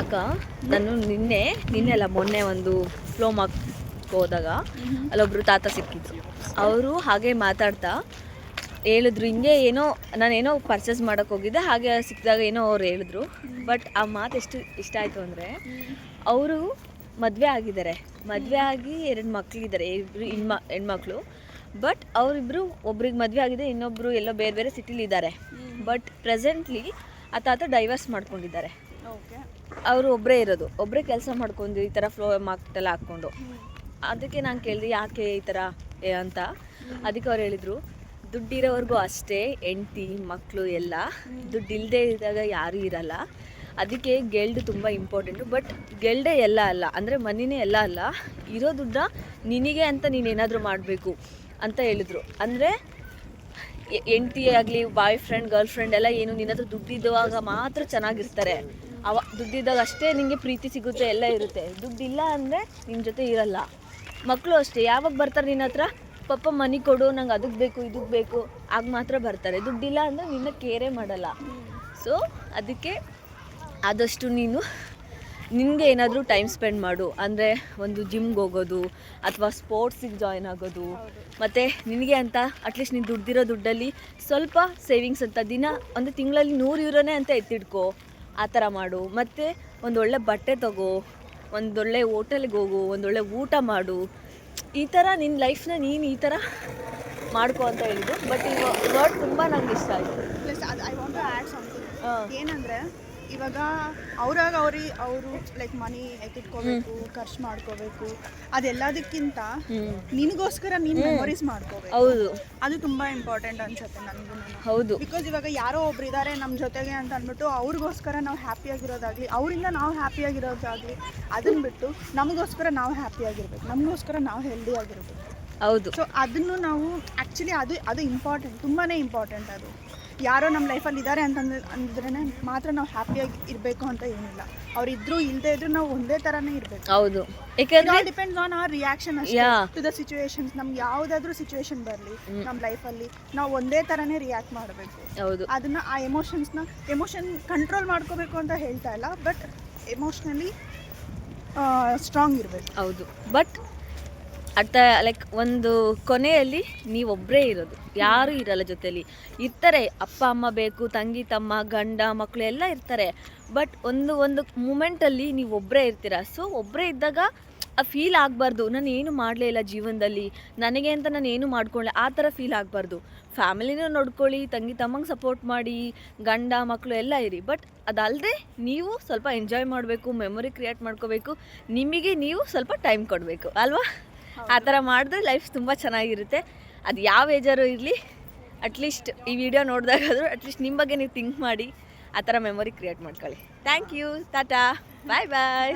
ಅಕ್ಕ ನಾನು ನಿನ್ನೆ ಅಲ್ಲ ಮೊನ್ನೆ ಒಂದು ಫ್ಲೋ ಮಾರ್ಕ್ ಹೋದಾಗ ಅಲ್ಲೊಬ್ರು ತಾತ ಸಿಕ್ಕಿದ್ರು. ಅವರು ಹಾಗೆ ಮಾತಾಡ್ತಾ ಹೇಳಿದ್ರು, ಹಿಂಗೆ ಏನೋ ನಾನೇನೋ ಪರ್ಚೇಸ್ ಮಾಡೋಕ್ಕೆ ಹೋಗಿದ್ದೆ, ಹಾಗೆ ಸಿಕ್ಕಿದಾಗ ಏನೋ ಅವ್ರು ಹೇಳಿದ್ರು. ಬಟ್ ಆ ಮಾತು ಎಷ್ಟು ಇಷ್ಟ ಆಯಿತು ಅಂದರೆ, ಅವರು ಮದುವೆ ಆಗಿದ್ದಾರೆ, ಮದುವೆ ಆಗಿ 2 ಮಕ್ಕಳಿದ್ದಾರೆ, ಇಬ್ಬರು ಹೆಣ್ಮಕ್ಳು. ಬಟ್ ಅವರಿಬ್ಬರು, ಒಬ್ರಿಗೆ ಮದುವೆ ಆಗಿದೆ, ಇನ್ನೊಬ್ಬರು ಎಲ್ಲೋ ಬೇರೆ ಬೇರೆ ಸಿಟಿಲಿದ್ದಾರೆ. ಬಟ್ ಪ್ರೆಸೆಂಟ್ಲಿ ಆ ತಾತ ಡೈವರ್ಸ್ ಮಾಡ್ಕೊಂಡಿದ್ದಾರೆ. ಅವರು ಒಬ್ಬರೇ ಇರೋದು, ಒಬ್ಬರೇ ಕೆಲಸ ಮಾಡ್ಕೊಂಡು ಈ ಥರ ಫ್ಲೋ ಮಾರ್ಕೆಟೆಲ್ಲ ಹಾಕ್ಕೊಂಡು. ಅದಕ್ಕೆ ನಾನು ಕೇಳಿದೆ ಯಾಕೆ ಈ ಥರ ಅಂತ. ಅದಕ್ಕೆ ಅವ್ರು ಹೇಳಿದರು, ದುಡ್ಡಿರೋವರೆಗೂ ಅಷ್ಟೇ ಹೆಂಡ್ತಿ ಮಕ್ಕಳು ಎಲ್ಲ, ದುಡ್ಡು ಇಲ್ಲದೆ ಇದ್ದಾಗ ಯಾರೂ ಇರಲ್ಲ. ಅದಕ್ಕೆ ಗೆಲ್ಡು ತುಂಬ ಇಂಪಾರ್ಟೆಂಟು. ಬಟ್ ಗೆಲ್ಡೇ ಎಲ್ಲ ಅಲ್ಲ, ಅಂದರೆ ಮನಿನೇ ಎಲ್ಲ ಅಲ್ಲ, ಇರೋ ದುಡ್ಡ ನಿನಗೆ ಅಂತ ನೀನೇನಾದರೂ ಮಾಡಬೇಕು ಅಂತ ಹೇಳಿದ್ರು. ಅಂದರೆ ಹೆಂಡ್ತಿ ಆಗಲಿ, ಬಾಯ್ ಫ್ರೆಂಡ್ ಗರ್ಲ್ ಫ್ರೆಂಡ್ ಎಲ್ಲ ಏನು ನಿನ್ನ ಹತ್ರ ದುಡ್ಡಿದ್ದಾಗ ಮಾತ್ರ ಚೆನ್ನಾಗಿರ್ತಾರೆ. ದುಡ್ಡಿದ್ದಾಗ ಅಷ್ಟೇ ನಿನಗೆ ಪ್ರೀತಿ ಸಿಗುತ್ತೆ, ಎಲ್ಲ ಇರುತ್ತೆ. ದುಡ್ಡಿಲ್ಲ ಅಂದರೆ ನಿನ್ನ ಜೊತೆ ಇರಲ್ಲ. ಮಕ್ಕಳು ಅಷ್ಟೇ, ಯಾವಾಗ ಬರ್ತಾರೆ ನಿನ್ನ ಹತ್ರ, ಪಪ್ಪ ಮನಿ ಕೊಡು, ನಂಗೆ ಅದಕ್ಕೆ ಬೇಕು ಇದಕ್ಕೆ ಬೇಕು, ಆಗ ಮಾತ್ರ ಬರ್ತಾರೆ. ದುಡ್ಡಿಲ್ಲ ಅಂದರೆ ನಿನ್ನ ಕೇರೇ ಮಾಡಲ್ಲ. ಸೊ ಅದಕ್ಕೆ ಆದಷ್ಟು ನೀನು ನಿನಗೆ ಏನಾದರೂ ಟೈಮ್ ಸ್ಪೆಂಡ್ ಮಾಡು. ಅಂದರೆ ಒಂದು ಜಿಮ್ಗೆ ಹೋಗೋದು ಅಥವಾ ಸ್ಪೋರ್ಟ್ಸಿಗೆ ಜಾಯ್ನ್ ಆಗೋದು. ಮತ್ತು ನಿನಗೆ ಅಂತ ಅಟ್ಲೀಸ್ಟ್ ನೀನು ದುಡ್ದಿರೋ ದುಡ್ಡಲ್ಲಿ ಸ್ವಲ್ಪ ಸೇವಿಂಗ್ಸ್ ಅಂತ ಒಂದು ತಿಂಗಳಲ್ಲಿ 100 ಯೂರೋನೇ ಅಂತ ಎತ್ತಿಡ್ಕೋ, ಆ ಥರ ಮಾಡು. ಮತ್ತು ಒಂದೊಳ್ಳೆ ಬಟ್ಟೆ ತಗೋ, ಒಂದೊಳ್ಳೆ ಹೋಟೆಲ್ಗೆ ಹೋಗು, ಒಂದೊಳ್ಳೆ ಊಟ ಮಾಡು. ಈ ಥರ ನಿನ್ನ ಲೈಫ್ನ ನೀನು ಈ ಥರ ಮಾಡ್ಕೊ ಅಂತ ಹೇಳಿದ್ರು. ಬಟ್ ಈ ವರ್ಡ್ ತುಂಬ ನಂಗೆ ಇಷ್ಟ ಆಯಿತು. ಪ್ಲಸ್ ಅದು I want to add something. ಏನಂದರೆ ಇವಾಗ ಅವರು ಲೈಕ್ ಮನಿ ಎತ್ತಿಟ್ಕೋಬೇಕು, ಖರ್ಚು ಮಾಡ್ಕೋಬೇಕು, ಅದೆಲ್ಲದಕ್ಕಿಂತ ನಿನಗೋಸ್ಕರ ನೀನು ಮೆಮೊರೀಸ್ ಮಾಡ್ಕೋಬೇಕು. ಹೌದು, ಅದು ತುಂಬ ಇಂಪಾರ್ಟೆಂಟ್ ಅನ್ಸುತ್ತೆ ನನಗೂ. ಹೌದು, ಬಿಕಾಸ್ ಇವಾಗ ಯಾರೋ ಒಬ್ರು ಇದ್ದಾರೆ ನಮ್ಮ ಜೊತೆಗೆ ಅಂತ ಅಂದ್ಬಿಟ್ಟು ಅವ್ರಿಗೋಸ್ಕರ ನಾವು ಹ್ಯಾಪಿಯಾಗಿರೋದಾಗಲಿ, ಅವರಿಂದ ನಾವು ಹ್ಯಾಪಿಯಾಗಿರೋದಾಗಲಿ, ಅದನ್ನ ಬಿಟ್ಟು ನಮಗೋಸ್ಕರ ನಾವು ಹ್ಯಾಪಿಯಾಗಿರ್ಬೇಕು, ನಮಗೋಸ್ಕರ ನಾವು ಹೆಲ್ದಿಯಾಗಿರ್ಬೇಕು. ಹೌದು. ಸೊ ಅದನ್ನು ನಾವು ಆ್ಯಕ್ಚುಲಿ ಅದು ಇಂಪಾರ್ಟೆಂಟ್, ತುಂಬಾ ಇಂಪಾರ್ಟೆಂಟ್. ಅದು ಯಾರೋ ನಮ್ಮ ಲೈಫಲ್ಲಿ ಇದ್ದಾರೆ ಅಂದ್ರೇ ಮಾತ್ರ ನಾವು ಹ್ಯಾಪಿಯಾಗಿ ಇರಬೇಕು ಅಂತ ಏನಿಲ್ಲ. ಅವರಿದ್ರೂ ಇಲ್ಲದೆ ಇದ್ರೂ ನಾವು ಒಂದೇ ಥರನೇ ಇರಬೇಕು. ಹೌದು, ಯಾಕಂದರೆ depends on our reaction to the situations. ನಮ್ಗೆ ಯಾವುದಾದ್ರೂ ಸಿಚುವೇಶನ್ ಬರಲಿ ನಮ್ಮ ಲೈಫಲ್ಲಿ ನಾವು ಒಂದೇ ಥರನೇ ರಿಯಾಕ್ಟ್ ಮಾಡಬೇಕು. ಹೌದು, ಅದನ್ನು ಆ ಎಮೋಷನ್ ಕಂಟ್ರೋಲ್ ಮಾಡ್ಕೋಬೇಕು ಅಂತ ಹೇಳ್ತಾ ಇಲ್ಲ, ಬಟ್ ಎಮೋಷ್ನಲಿ ಸ್ಟ್ರಾಂಗ್ ಇರಬೇಕು. ಹೌದು. ಬಟ್ ಲೈಕ್ ಒಂದು ಕೊನೆಯಲ್ಲಿ ನೀವೊಬ್ಬರೇ ಇರೋದು, ಯಾರೂ ಇರಲ್ಲ ಜೊತೆಲಿ. ಇರ್ತಾರೆ ಅಪ್ಪ ಅಮ್ಮ ಬೇಕು, ತಂಗಿ ತಮ್ಮ ಗಂಡ ಮಕ್ಕಳು ಎಲ್ಲ ಇರ್ತಾರೆ. ಬಟ್ ಒಂದು ಮೂಮೆಂಟಲ್ಲಿ ನೀವೊಬ್ಬರೇ ಇರ್ತೀರ. ಸೊ ಒಬ್ಬರೇ ಇದ್ದಾಗ ಆ ಫೀಲ್ ಆಗಬಾರ್ದು, ನಾನು ಏನು ಮಾಡಲೇ ಇಲ್ಲ ಜೀವನದಲ್ಲಿ, ನನಗೆ ಅಂತ ನಾನು ಏನು ಮಾಡ್ಕೊಳ್ಳೆ, ಆ ಥರ ಫೀಲ್ ಆಗಬಾರ್ದು. ಫ್ಯಾಮಿಲಿನೂ ನೋಡ್ಕೊಳ್ಳಿ, ತಂಗಿ ತಮ್ಮಂಗೆ ಸಪೋರ್ಟ್ ಮಾಡಿ, ಗಂಡ ಮಕ್ಕಳು ಎಲ್ಲ ಇರಿ. ಬಟ್ ಅದಲ್ಲದೆ ನೀವು ಸ್ವಲ್ಪ ಎಂಜಾಯ್ ಮಾಡಬೇಕು, ಮೆಮೊರಿ ಕ್ರಿಯೇಟ್ ಮಾಡ್ಕೋಬೇಕು, ನಿಮಗೆ ನೀವು ಸ್ವಲ್ಪ ಟೈಮ್ ಕೊಡಬೇಕು ಅಲ್ವಾ? ಆ ಥರ ಮಾಡಿದ್ರೆ ಲೈಫ್ ತುಂಬ ಚೆನ್ನಾಗಿರುತ್ತೆ. ಅದು ಯಾವ ಏಜಾರು ಇರಲಿ, ಅಟ್ಲೀಸ್ಟ್ ಈ ವಿಡಿಯೋ ನೋಡಿದಾಗಾದರೂ ಅಟ್ಲೀಸ್ಟ್ ನಿಮ್ಮ ಬಗ್ಗೆ ನೀವು ಥಿಂಕ್ ಮಾಡಿ ಆ ಥರ ಮೆಮೊರಿ ಕ್ರಿಯೇಟ್ ಮಾಡ್ಕೊಳ್ಳಿ. Thank you, tata, bye bye.